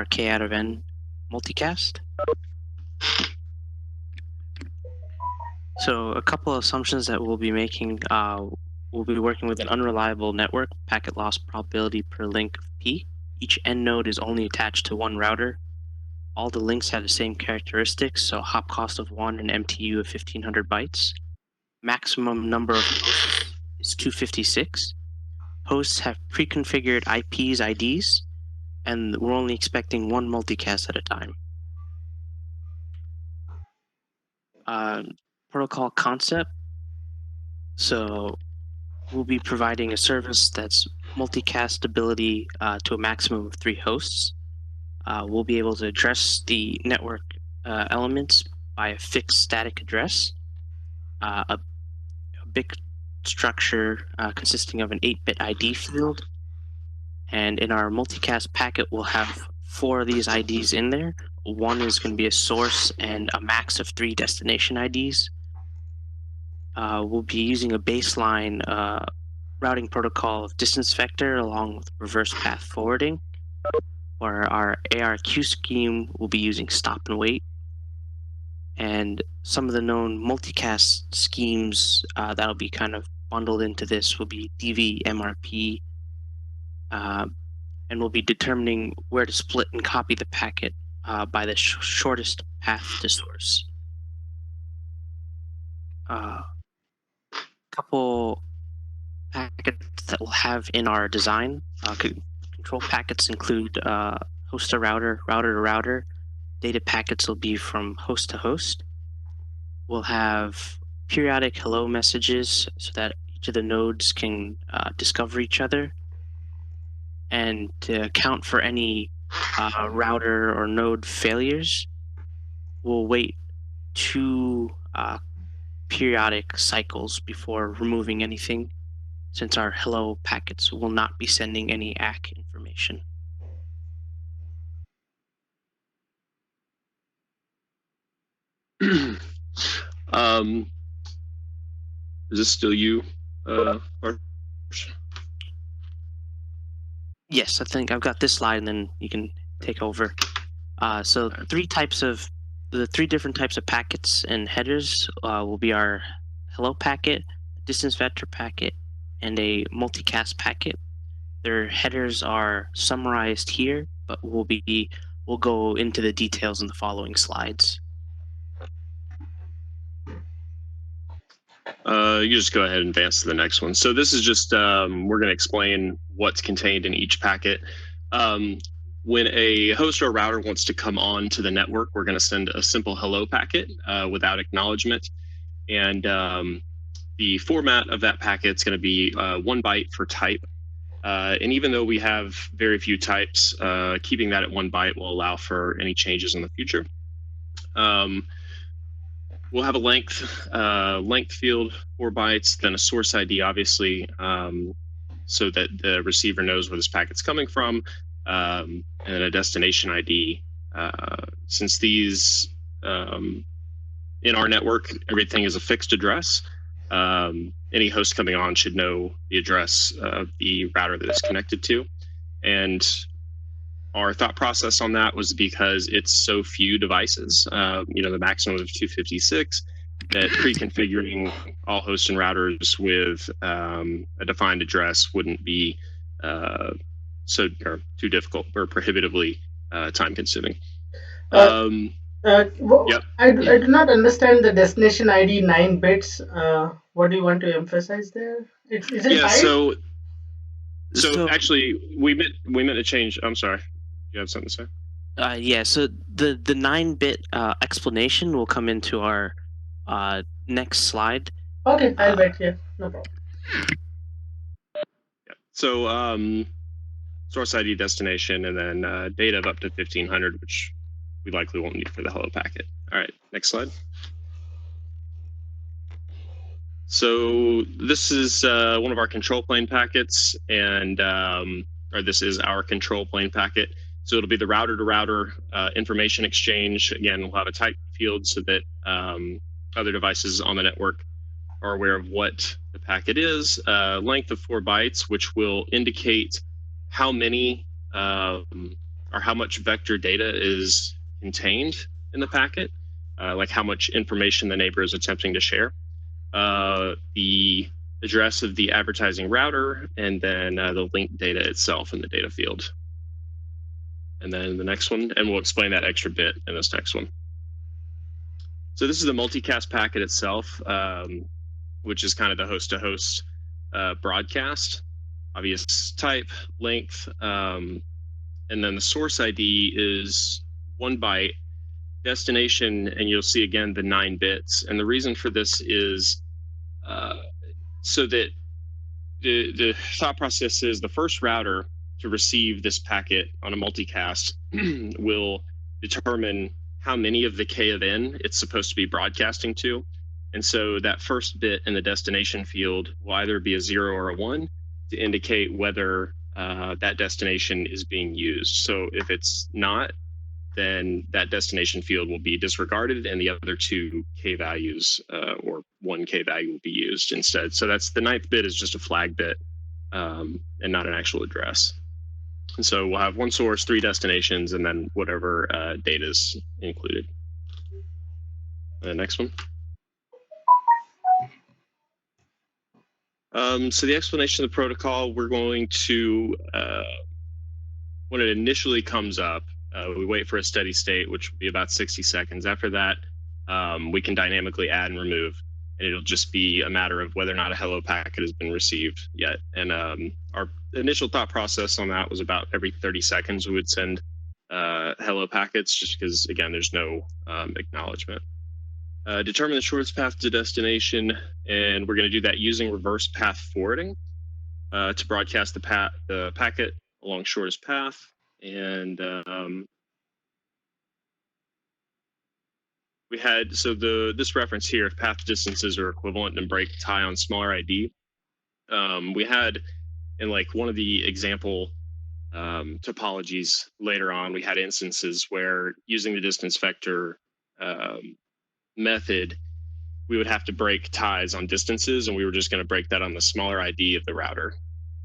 K out of N multicast. So a couple of assumptions that we'll be making, we'll be working with an unreliable network, packet loss probability per link of P. Each end node is only attached to one router. All the links have the same characteristics, so hop cost of 1 and MTU of 1500 bytes. Maximum number of hosts is 256. Hosts have pre-configured IPs, IDs, and we're only expecting one multicast at a time. Protocol concept. So we'll be providing a service that's multicast ability to a maximum of 3 hosts. We'll be able to address the network elements by a fixed static address, a big structure consisting of an 8-bit ID field. And in our multicast packet, we'll have 4 of these IDs in there. One is going to be a source and a max of 3 destination IDs. We'll be using a baseline routing protocol of distance vector along with reverse path forwarding. For our ARQ scheme, we'll be using stop and wait. And some of the known multicast schemes that'll be kind of bundled into this will be DV, MRP, and we'll be determining where to split and copy the packet by the shortest path to source. Couple packets that we'll have in our design. Control packets include host to router, router to router. Data packets will be from host to host. We'll have periodic hello messages so that each of the nodes can discover each other. And to account for any router or node failures, we'll wait 2 periodic cycles before removing anything, since our hello packets will not be sending any ACK information. Is this still you, Yes, I think I've got this slide, and then you can take over. So the 3 different types of packets and headers will be our hello packet, distance vector packet, and a multicast packet. Their headers are summarized here, but we'll go into the details in the following slides. You just go ahead and advance to the next one. So this is just, we're going to explain what's contained in each packet. When a host or router wants to come on to the network, we're going to send a simple hello packet without acknowledgement. And the format of that packet is going to be 1 byte for type. And even though we have very few types, keeping that at 1 byte will allow for any changes in the future. We'll have a length field, 4 bytes, then a source ID, obviously, so that the receiver knows where this packet's coming from, and then a destination ID. Since these, in our network, everything is a fixed address, any host coming on should know the address of the router that it's connected to. And our thought process on that was because it's so few devices, the maximum of 256, that pre-configuring all hosts and routers with a defined address wouldn't be too difficult or prohibitively time-consuming. Yep. I do not understand the destination ID 9 bits. What do you want to emphasize there? Is it 5? So actually, we meant to change. I'm sorry. You have something to say? Yeah, so the 9-bit explanation will come into our next slide. Okay, I'll wait here. No problem. Yeah. So source ID, destination, and then data of up to 1500, which we likely won't need for the hello packet. All right, next slide. So this is one of our control plane packets, and or this is our control plane packet. So it'll be the router-to-router information exchange. Again, we'll have a type field so that other devices on the network are aware of what the packet is. Length of 4 bytes, which will indicate how many our are how much vector data is contained in the packet, like how much information the neighbor is attempting to share, the address of the advertising router, and then the link data itself in the data field. And then the next one, and we'll explain that extra bit in this next one. So this is the multicast packet itself, which is kind of the host-to-host broadcast, obvious type, length, and then the source ID is 1 byte, destination, and you'll see again the 9 bits. And the reason for this is so that the thought process is the first router to receive this packet on a multicast will determine how many of the K of N it's supposed to be broadcasting to. And so that first bit in the destination field will either be a 0 or a 1 to indicate whether that destination is being used. So if it's not, then that destination field will be disregarded and the other 2 K values or 1 K value will be used instead. So that's the 9th bit is just a flag bit and not an actual address. And so we'll have 1 source, 3 destinations, and then whatever data is included. Next one. So the explanation of the protocol, we're going to, when it initially comes up, we wait for a steady state, which will be about 60 seconds. After that, we can dynamically add and remove, and it'll just be a matter of whether or not a hello packet has been received yet. And our initial thought process on that was about every 30 seconds we would send hello packets, just because, again, there's no acknowledgement. Determine the shortest path to destination, and we're going to do that using reverse path forwarding to broadcast the packet along shortest path. And we had, so this reference here, if path distances are equivalent and break tie on smaller ID, we had in like one of the example topologies later on, we had instances where using the distance vector method, we would have to break ties on distances, and we were just going to break that on the smaller ID of the router.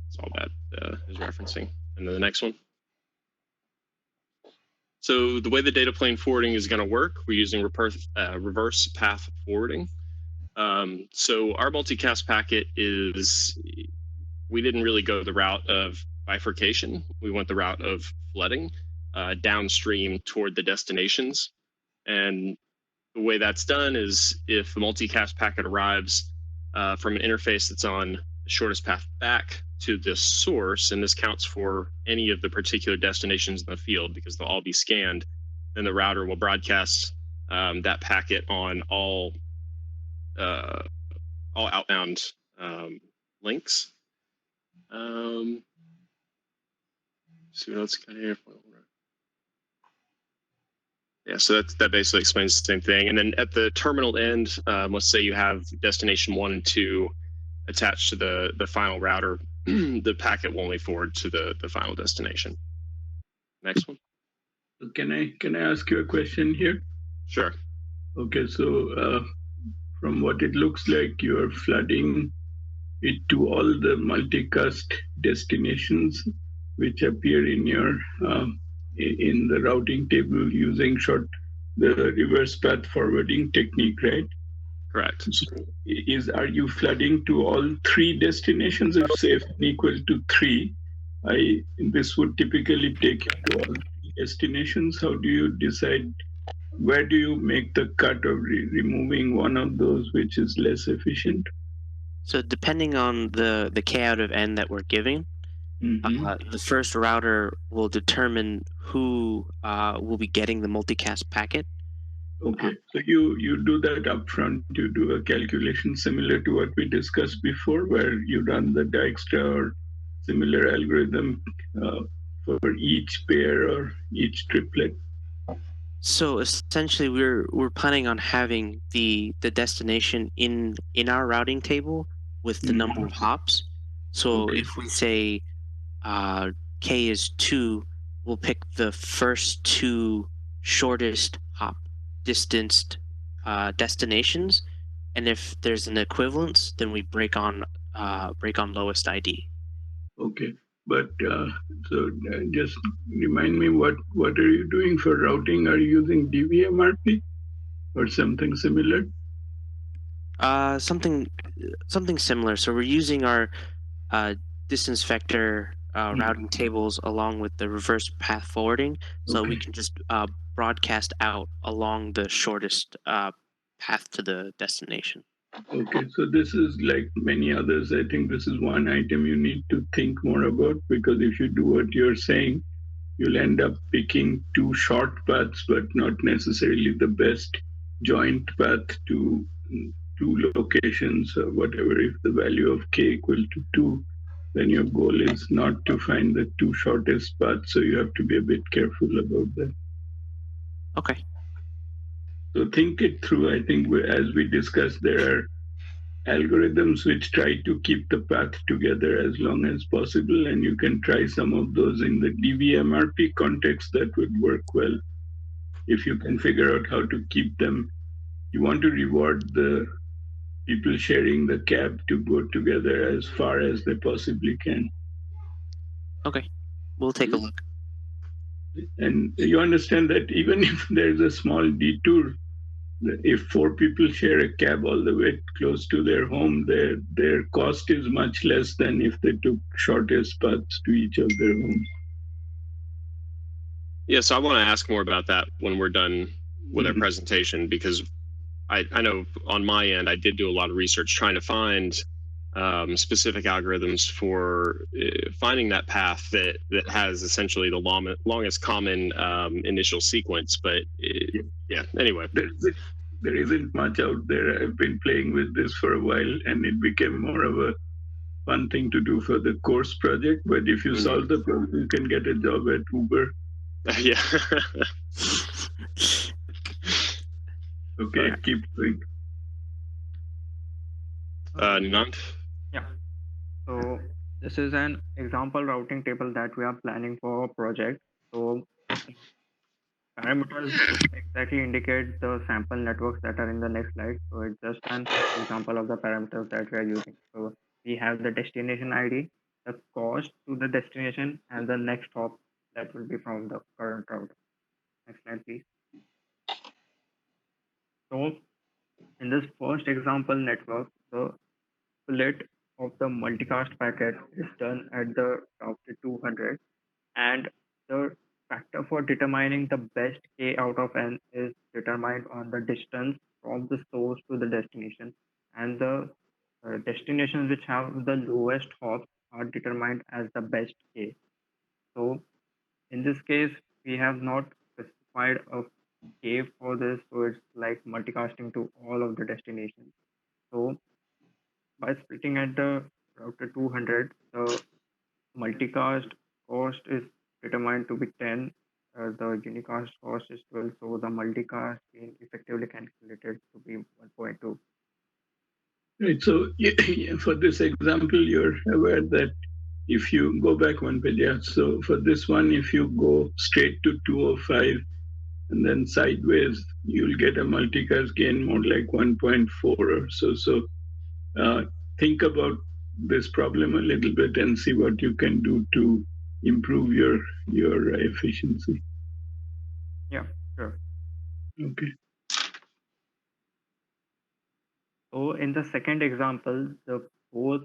That's all that is referencing. And then the next one. So the way the data plane forwarding is going to work, we're using reverse path forwarding. So our multicast packet is, we didn't really go the route of bifurcation. We went the route of flooding downstream toward the destinations. And the way that's done is if the multicast packet arrives from an interface that's on the shortest path back to the source, and this counts for any of the particular destinations in the field because they'll all be scanned, then the router will broadcast that packet on all outbound links. See what else got here. Yeah, so that basically explains the same thing. And then at the terminal end, let's say you have destination 1 and 2 attached to the final router, the packet will only forward to the final destination. Next one. Can I ask you a question here? Sure. Okay, so from what it looks like, you are flooding it to all the multicast destinations which appear in your in the routing table using the reverse path forwarding technique, right? Correct. So are you flooding to all 3 destinations? If say f equal to 3, this would typically take you to all 3 destinations. How do you decide? Where do you make the cut of removing one of those which is less efficient? So depending on the K out of N that we're giving, the first router will determine who will be getting the multicast packet. Okay, so you do that upfront. You do a calculation similar to what we discussed before, where you run the Dijkstra or similar algorithm for each pair or each triplet. So essentially, we're planning on having the destination in our routing table with the number of hops. So if we say K is 2, we'll pick the first 2 shortest hop distanced destinations, and if there's an equivalence, then we break on lowest ID. Okay, But just remind me, what are you doing for routing? Are you using DVMRP or something similar? Something similar. So we're using our distance vector routing tables along with the reverse path forwarding, so we can just broadcast out along the shortest path to the destination. Okay, so this is like many others. I think this is one item you need to think more about, because if you do what you're saying, you'll end up picking two short paths, but not necessarily the best joint path to two locations or whatever. If the value of k equal to 2, then your goal is not to find the two shortest paths. So you have to be a bit careful about that. Okay. So think it through. I think as we discussed, there are algorithms which try to keep the path together as long as possible, and you can try some of those in the DVMRP context. That would work well if you can figure out how to keep them. You want to reward the people sharing the cab to go together as far as they possibly can. Okay, we'll take a look. And you understand that even if there's a small detour, if 4 people share a cab all the way close to their home, their cost is much less than if they took shortest paths to each of their homes. Yeah, so I want to ask more about that when we're done with our presentation, because I know on my end, I did do a lot of research trying to find specific algorithms for finding that path that has essentially the longest common initial sequence. But yeah, anyway. There isn't much out there. I've been playing with this for a while, and it became more of a fun thing to do for the course project. But if you solve the problem, you can get a job at Uber. Yeah. Okay, keep going. Ninant? Yeah. So this is an example routing table that we are planning for our project. So parameters exactly indicate the sample networks that are in the next slide. So it's just an example of the parameters that we are using. So we have the destination ID, the cost to the destination, and the next hop that will be from the current router. Next slide, please. So in this first example network, the split of the multicast packet is done at the router 200, and the factor for determining the best k out of n is determined on the distance from the source to the destination, and the destinations which have the lowest hops are determined as the best k. So in this case, we have not specified a k for this, so it's like multicasting to all of the destinations. So by splitting at the router 200, the multicast cost is determined to be 10. The unicast cost is 12. So the multicast gain effectively calculated to be 1.2. Right. So for this example, you're aware that if you go back one page, yeah. So for this one, if you go straight to 205 and then sideways, you'll get a multicast gain more like 1.4 or so. So think about this problem a little bit and see what you can do to improve your efficiency. Yeah, sure. Okay. So in the second example, both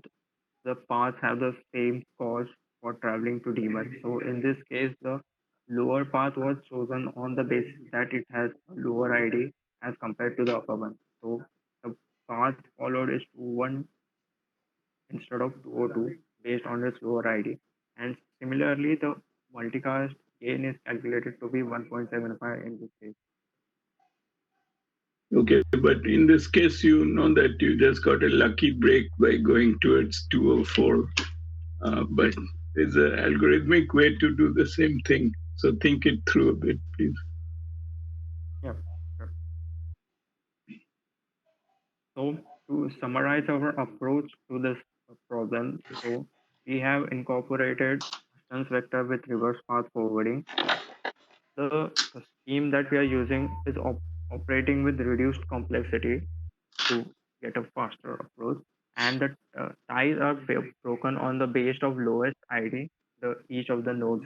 the paths have the same cost for traveling to D1. So in this case, the lower path was chosen on the basis that it has a lower ID as compared to the upper one. So the path followed is 21 instead of 202 based on its lower ID. And similarly, the multicast gain is calculated to be 1.75 in this case. Okay, but in this case, you know that you just got a lucky break by going towards 204. But there's an algorithmic way to do the same thing. So think it through a bit, please. Yeah, sure. So to summarize our approach to this problem, so we have incorporated distance vector with reverse path forwarding. The scheme that we are using is operating with reduced complexity to get a faster approach, and the ties are broken on the base of lowest ID each of the nodes